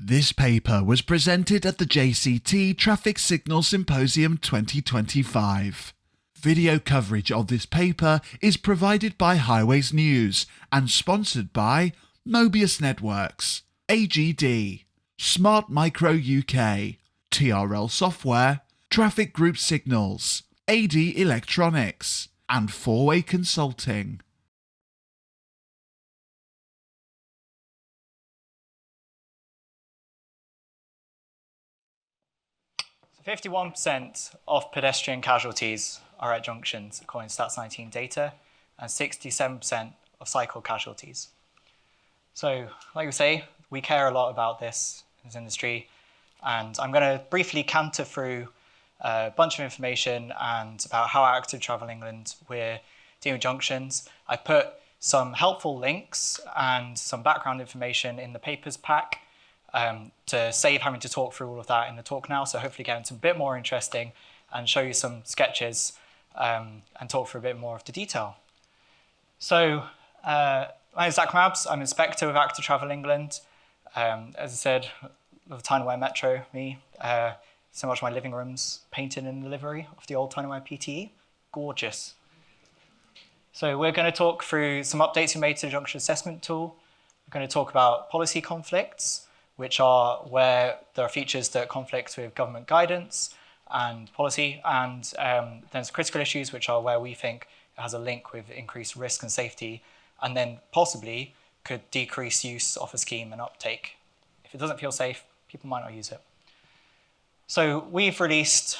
This paper was presented at the JCT Traffic Signal Symposium 2025. Video coverage of this paper is provided by Highways News and sponsored by Mobius Networks, AGD, Smart Micro UK, TRL Software, Traffic Group Signals, AD Electronics, and Four-Way Consulting. 51% of pedestrian casualties are at junctions, according to Stats 19 data, and 67% of cycle casualties. So, like we say, we care a lot about this in this industry, and I'm going to briefly canter through a bunch of information and about how at Active Travel England we're dealing with junctions. I put some helpful links and some background information in the papers pack to save having to talk through all of that in the talk now, so hopefully get into a bit more interesting and show you some sketches and talk through a bit more of the detail. So, my name is Zac Mabbs. I'm Inspector with Active Travel England. As I said, the Tyne-Aware Metro, me. So much of my living room's painted in the livery of the old Tyne-Aware PTE. Gorgeous. So we're going to talk through some updates we made to the junction assessment tool. We're going to talk about policy conflicts, which are where there are features that conflict with government guidance and policy, and then some critical issues, which are where we think it has a link with increased risk and safety, and then possibly could decrease use of a scheme and uptake. If it doesn't feel safe, people might not use it. So we've released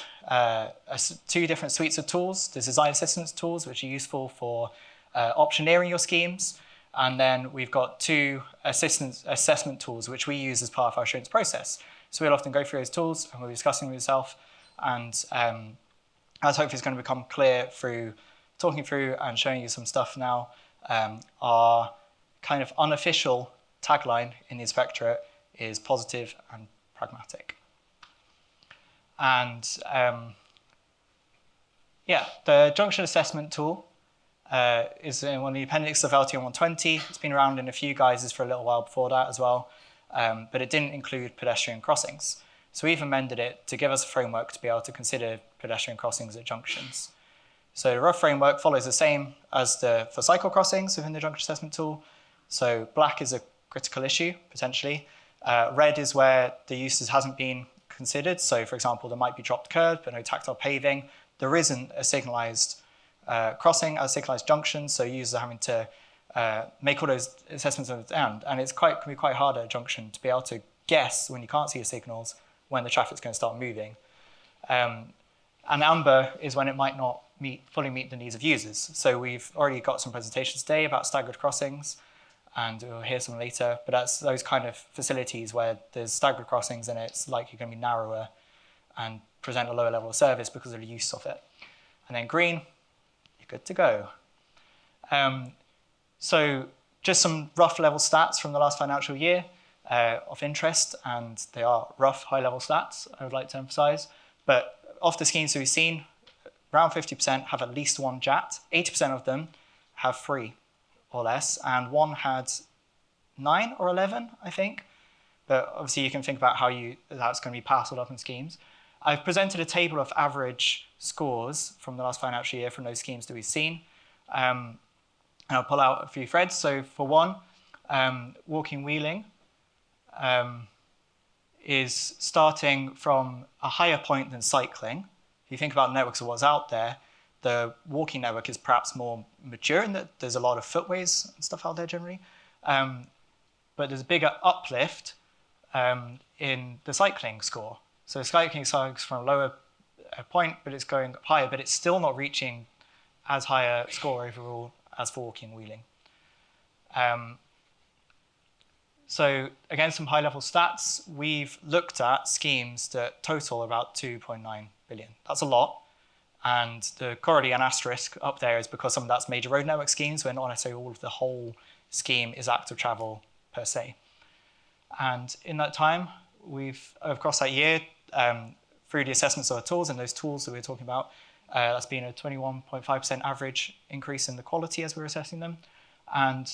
two different suites of tools. There's design assistance tools, which are useful for optioneering your schemes. And then we've got two assessment tools, which we use as part of our assurance process. So we'll often go through those tools and we'll be discussing with yourself. And as hopefully it's going to become clear through talking through and showing you some stuff now, our kind of unofficial tagline in the inspectorate is positive and pragmatic. And yeah, the junction assessment tool is in one of the appendix of LTM 120. It's been around in a few guises for a little while before that as well, but it didn't include pedestrian crossings. So we've amended it to give us a framework to be able to consider pedestrian crossings at junctions. So the rough framework follows the same as for cycle crossings within the junction assessment tool. So black is a critical issue, potentially. Red is where the uses hasn't been considered. So for example, there might be dropped curb, but no tactile paving. There isn't a signalized crossing as signalized junctions, so users are having to make all those assessments at the end, and can be quite hard at a junction to be able to guess when you can't see the signals when the traffic's going to start moving. And amber is when it might not fully meet the needs of users. So we've already got some presentations today about staggered crossings, and we'll hear some later, but that's those kind of facilities where there's staggered crossings and it's likely going to be narrower and present a lower level of service because of the use of it. And then green, you're good to go. So just some rough level stats from the last financial year of interest, and they are rough high level stats, I would like to emphasize. But of the schemes that we've seen, around 50% have at least one JAT, 80% of them have 3 or less, and one had 9 or 11, I think. But obviously you can think about how that's going to be parceled up in schemes. I've presented a table of average scores from the last financial year from those schemes that we've seen. And I'll pull out a few threads. So for one, walking wheeling is starting from a higher point than cycling. If you think about networks of what's out there, the walking network is perhaps more mature in that there's a lot of footways and stuff out there generally. But there's a bigger uplift in the cycling score. So cycling starts from a lower point, but it's going up higher, but it's still not reaching as high a score overall as for walking wheeling. So again, some high-level stats. We've looked at schemes that total about 2.9 billion. That's a lot. And the correlate and asterisk up there is because some of that's major road network schemes, where not necessarily all of the whole scheme is active travel per se. And in that time, we've, across that year, through the assessments of our tools and those tools that we're talking about, that's been a 21.5% average increase in the quality as we're assessing them. And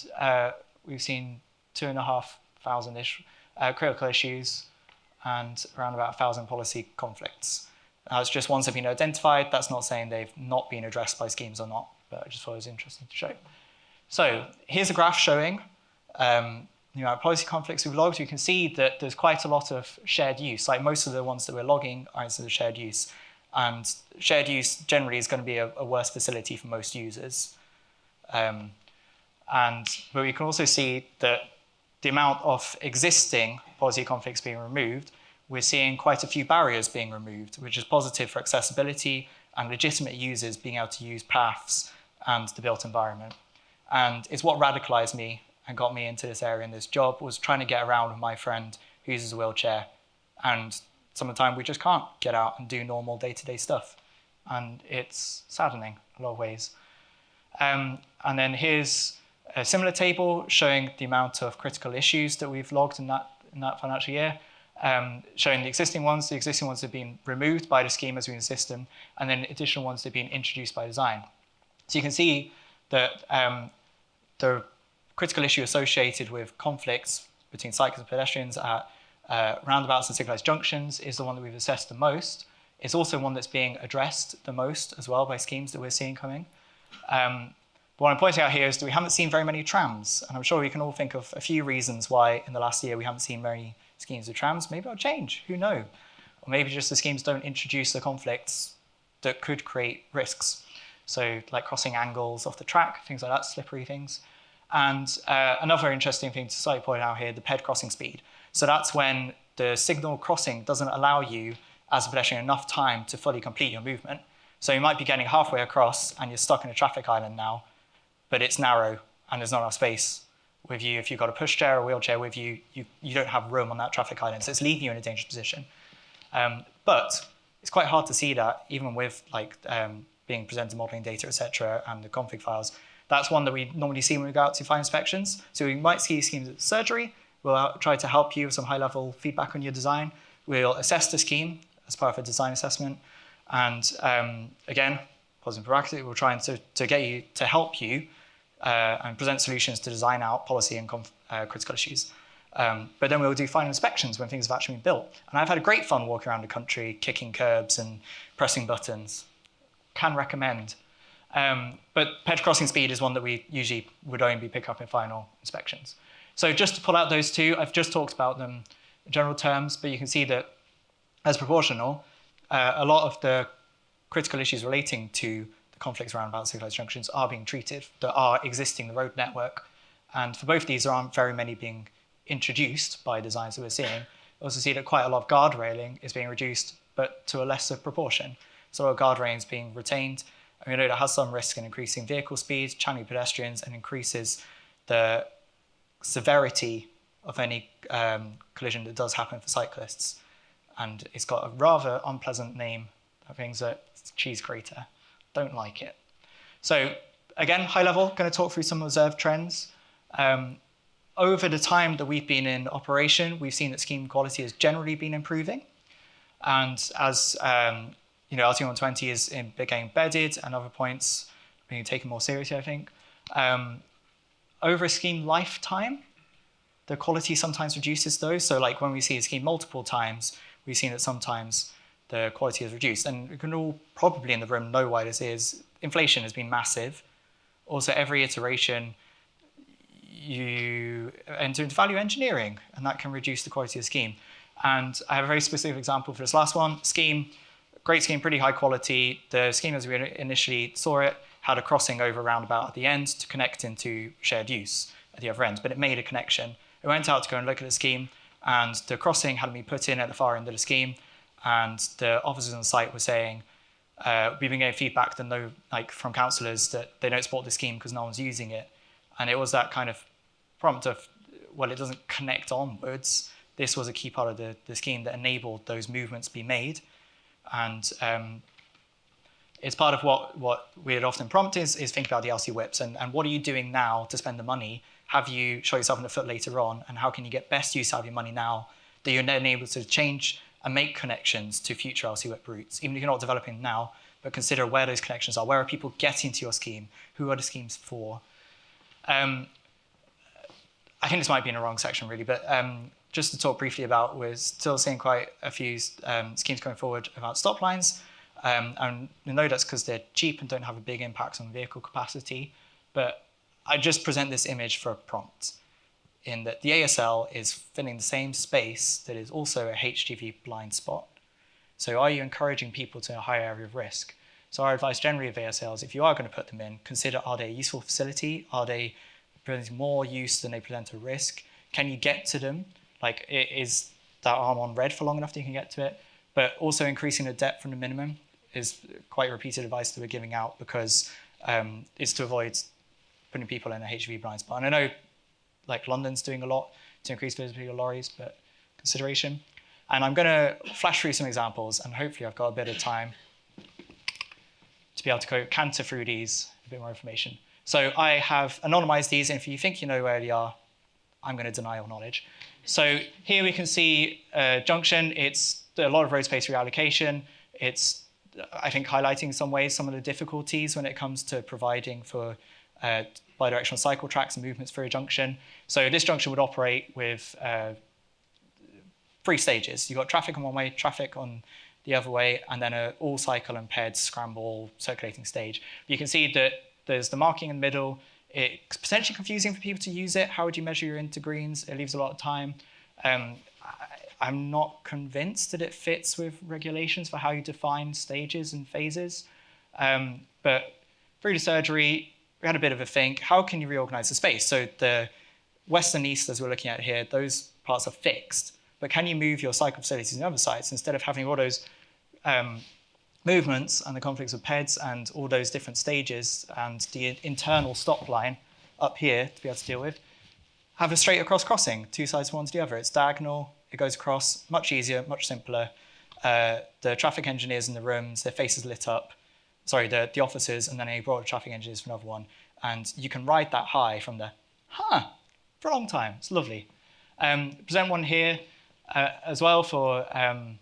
we've seen 2,500-ish critical issues, and around about 1,000 policy conflicts. That's just ones that have been identified. That's not saying they've not been addressed by schemes or not, but I just thought it was interesting to show. So here's a graph showing the amount of policy conflicts we've logged. You can see that there's quite a lot of shared use. Like most of the ones that we're logging are instead of shared use. And shared use generally is going to be a worse facility for most users. But we can also see that the amount of existing policy conflicts being removed, we're seeing quite a few barriers being removed, which is positive for accessibility and legitimate users being able to use paths and the built environment. And it's what radicalized me and got me into this area and this job, was trying to get around with my friend who uses a wheelchair. And some of the time we just can't get out and do normal day-to-day stuff. And it's saddening in a lot of ways. And then here's a similar table showing the amount of critical issues that we've logged in that financial year, showing the existing ones. The existing ones have been removed by the scheme as we in the system, and then additional ones that have been introduced by design. So you can see that the critical issue associated with conflicts between cyclists and pedestrians at roundabouts and signalized junctions is the one that we've assessed the most. It's also one that's being addressed the most as well by schemes that we're seeing coming. But what I'm pointing out here is that we haven't seen very many trams, and I'm sure we can all think of a few reasons why in the last year we haven't seen many schemes with trams. Maybe it'll change, who knows? Or maybe just the schemes don't introduce the conflicts that could create risks. So like crossing angles off the track, things like that, slippery things. And another interesting thing to slightly point out here, the ped crossing speed. So that's when the signal crossing doesn't allow you as a pedestrian enough time to fully complete your movement. So you might be getting halfway across and you're stuck in a traffic island now, but it's narrow and there's not enough space with you. If you've got a pushchair or a wheelchair with you, you don't have room on that traffic island, so it's leaving you in a dangerous position. But it's quite hard to see that, even with being presented modeling data, etc., and the config files. That's one that we normally see when we go out to fire inspections. So we might see schemes at surgery. We'll try to help you with some high-level feedback on your design. We'll assess the scheme as part of a design assessment. And again, positive and proactive, we're trying to get you to help you and present solutions to design out policy and critical issues. But then we'll do final inspections when things have actually been built. And I've had a great fun walking around the country, kicking curbs and pressing buttons. Can recommend. But ped crossing speed is one that we usually would only pick up in final inspections. So just to pull out those two, I've just talked about them in general terms, but you can see that as proportional, a lot of the critical issues relating to the conflicts around about signalized junctions are being treated, that are existing in the road network. And for both of these, there aren't very many being introduced by designs that we're seeing. We also see that quite a lot of guard railing is being reduced, but to a lesser proportion. So a guard railing is being retained. And we know that has some risk in increasing vehicle speeds, channeling pedestrians, and increases the severity of any collision that does happen for cyclists. And it's got a rather unpleasant name. That thing's a cheese grater. Don't like it. So again, high level, going to talk through some observed trends. Over the time that we've been in operation, we've seen that scheme quality has generally been improving. And as LT120 is getting embedded and other points being taken more seriously, I think. Over a scheme lifetime, the quality sometimes reduces though. So like when we see a scheme multiple times, we've seen that sometimes the quality is reduced. And we can all probably in the room know why this is. Inflation has been massive. Also, every iteration, you enter into value engineering, and that can reduce the quality of the scheme. And I have a very specific example for this last one. Scheme, great scheme, pretty high quality. The scheme as we initially saw it had a crossing over roundabout at the end to connect into shared use at the other end, but it made a connection. We went out to go and look at the scheme, and the crossing had been put in at the far end of the scheme, and the officers on site were saying, we've been getting feedback from councillors that they don't support the scheme because no one's using it. And it was that kind of prompt of, well, it doesn't connect onwards. This was a key part of the scheme that enabled those movements to be made. And it's part of what we'd often prompt is think about the LC whips and what are you doing now to spend the money? Have you shot yourself in the foot later on? And how can you get best use out of your money now that you're then able to change and make connections to future LC whip routes, even if you're not developing now, but consider where those connections are. Where are people getting to your scheme? Who are the schemes for? I think this might be in the wrong section really, but just to talk briefly about, we're still seeing quite a few schemes going forward about stop lines. And you know that's because they're cheap and don't have a big impact on vehicle capacity. But I just present this image for a prompt in that the ASL is filling the same space that is also a HGV blind spot. So are you encouraging people to a higher area of risk? So our advice generally of ASLs, if you are going to put them in, consider, are they a useful facility? Are they presenting more use than they present a risk? Can you get to them? Like, is that arm on red for long enough that you can get to it? But also increasing the depth from the minimum is quite repeated advice that we're giving out, because it's to avoid putting people in a HGV blind spot. And I know like London's doing a lot to increase visibility of lorries, but consideration. And I'm going to flash through some examples, and hopefully I've got a bit of time to be able to canter through these, a bit more information. So I have anonymized these, and if you think you know where they are, I'm going to deny your knowledge. So here we can see Junction. It's a lot of road space reallocation. It's, I think, highlighting in some ways some of the difficulties when it comes to providing for bidirectional cycle tracks and movements through a junction. So this junction would operate with 3 stages. You've got traffic on one way, traffic on the other way, and then an all cycle and paired scramble circulating stage. You can see that there's the marking in the middle. It's potentially confusing for people to use it. How would you measure your intergreens? It leaves a lot of time. I'm not convinced that it fits with regulations for how you define stages and phases. But through the surgery, we had a bit of a think. How can you reorganize the space? So the west and east, as we're looking at here, those parts are fixed. But can you move your cycle facilities on the other sides instead of having all those movements and the conflicts of PEDs and all those different stages and the internal stop line up here to be able to deal with? Have a straight across crossing, 2 sides one to the other. It's diagonal, it goes across, much easier, much simpler. The traffic engineers in the rooms, their faces lit up. Sorry, the officers, and then they brought the traffic engineers for another one. And you can ride that high from the, for a long time. It's lovely. Present one here as well for thinking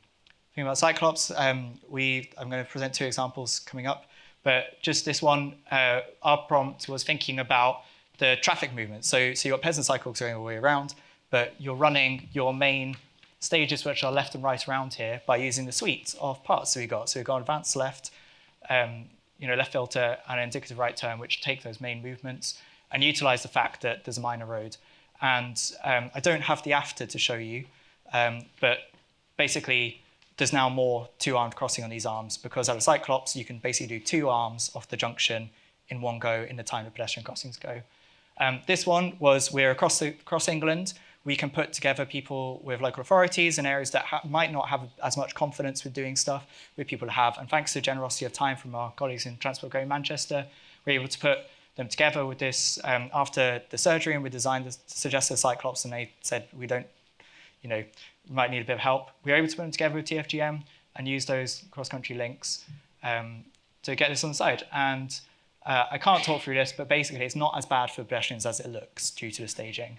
about Cyclops. I'm going to present 2 examples coming up. But just this one, our prompt was thinking about the traffic movement. So you've got peasant cycles going all the way around, but you're running your main stages, which are left and right around here, by using the suite of parts that we've got. So we've got advanced left, left filter, and indicative right turn, which take those main movements and utilize the fact that there's a minor road. And I don't have the after to show you, but basically there's now more 2-armed crossing on these arms, because out of Cyclops, you can basically do 2 arms off the junction in one go in the time the pedestrian crossings go. This one was, we're across England. We can put together people with local authorities in areas that might not have as much confidence with doing stuff with people to have. And thanks to the generosity of time from our colleagues in Transport Go Manchester, we're able to put them together with this after the surgery, and we designed the suggested Cyclops, and they said, we don't, we might need a bit of help. We were able to put them together with TFGM and use those cross-country links to get this on the side. And I can't talk through this, but basically it's not as bad for pedestrians as it looks due to the staging.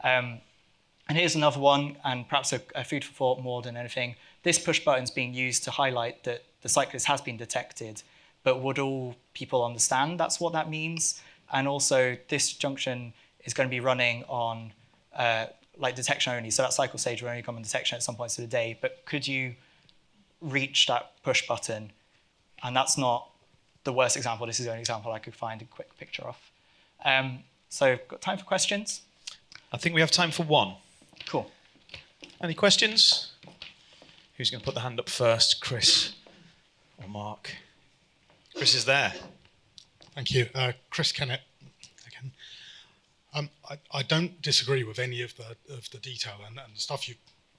And here's another one, and perhaps a food for thought more than anything. This push button's being used to highlight that the cyclist has been detected, but would all people understand that's what that means? And also, this junction is going to be running on detection only. So that cycle stage will only come on detection at some points of the day, but could you reach that push button? And that's not the worst example. This is the only example I could find a quick picture of. So got time for questions? I think we have time for one. Cool. Any questions? Who's going to put the hand up first, Chris or Mark? Chris is there. Thank you. Chris Kennett again. I don't disagree with any of the detail, and the stuff you've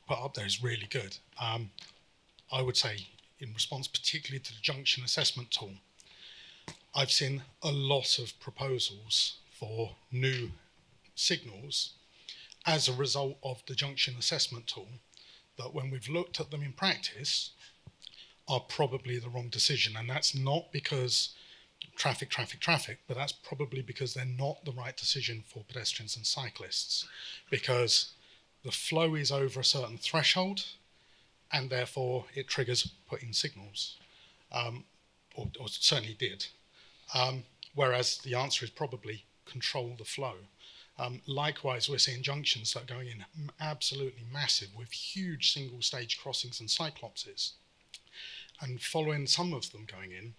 put up there is really good. I would say, in response particularly to the junction assessment tool, I've seen a lot of proposals for new signals as a result of the junction assessment tool that, when we've looked at them in practice, are probably the wrong decision. And that's not because traffic, but that's probably because they're not the right decision for pedestrians and cyclists, because the flow is over a certain threshold, and therefore it triggers putting signals, or certainly did. Whereas the answer is probably control the flow. Likewise, we're seeing junctions that are going in absolutely massive with huge single stage crossings and cyclopses. And following some of them going in,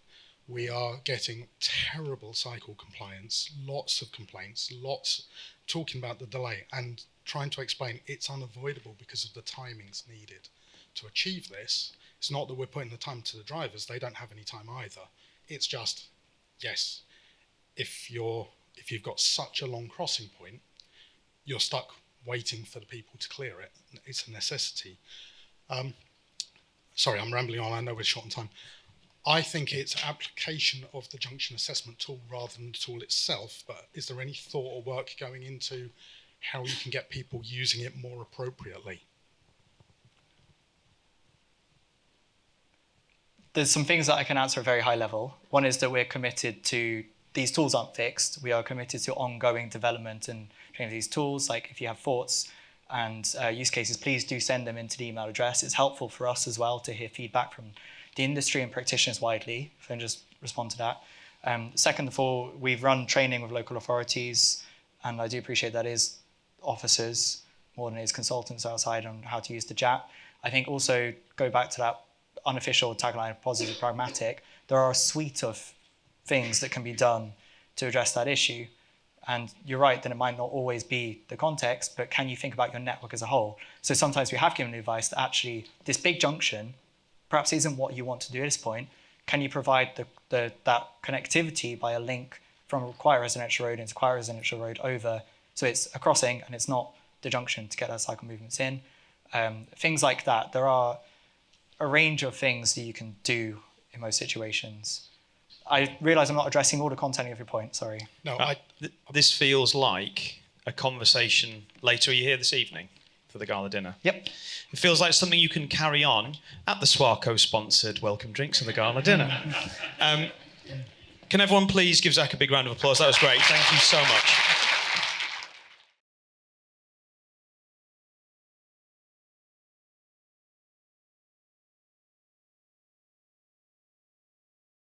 we are getting terrible cycle compliance, lots of complaints, lots talking about the delay and trying to explain it's unavoidable because of the timings needed to achieve this. It's not that we're putting the time to the drivers, they don't have any time either. It's just, yes, if you've got such a long crossing point, you're stuck waiting for the people to clear it. It's a necessity. Sorry, I'm rambling on. I know we're short on time. I think it's application of the junction assessment tool rather than the tool itself, but is there any thought or work going into how you can get people using it more appropriately? There's some things that I can answer at a very high level. One is that we're committed to, these tools aren't fixed. We are committed to ongoing development and training these tools. Like if you have thoughts and use cases, please do send them into the email address. It's helpful for us as well to hear feedback from the industry and practitioners widely. If I can just respond to that. Second of all, we've run training with local authorities, and I do appreciate that is officers more than it is consultants outside on how to use the JAT. I think also go back to that unofficial tagline of positive pragmatic. There are a suite of things that can be done to address that issue. And you're right that it might not always be the context, but can you think about your network as a whole? So sometimes we have given advice that actually this big junction perhaps isn't what you want to do at this point. Can you provide that connectivity by a link from quiet residential road into quiet residential road over, so it's a crossing and it's not the junction to get those cycle movements in? Things like that. There are a range of things that you can do in most situations. I realise I'm not addressing all the content of your point, sorry. No, this feels like a conversation later here this evening for the gala dinner. Yep. It feels like something you can carry on at the Swarco-sponsored welcome drinks at the gala dinner. Can everyone please give Zac a big round of applause? That was great. Thank you so much.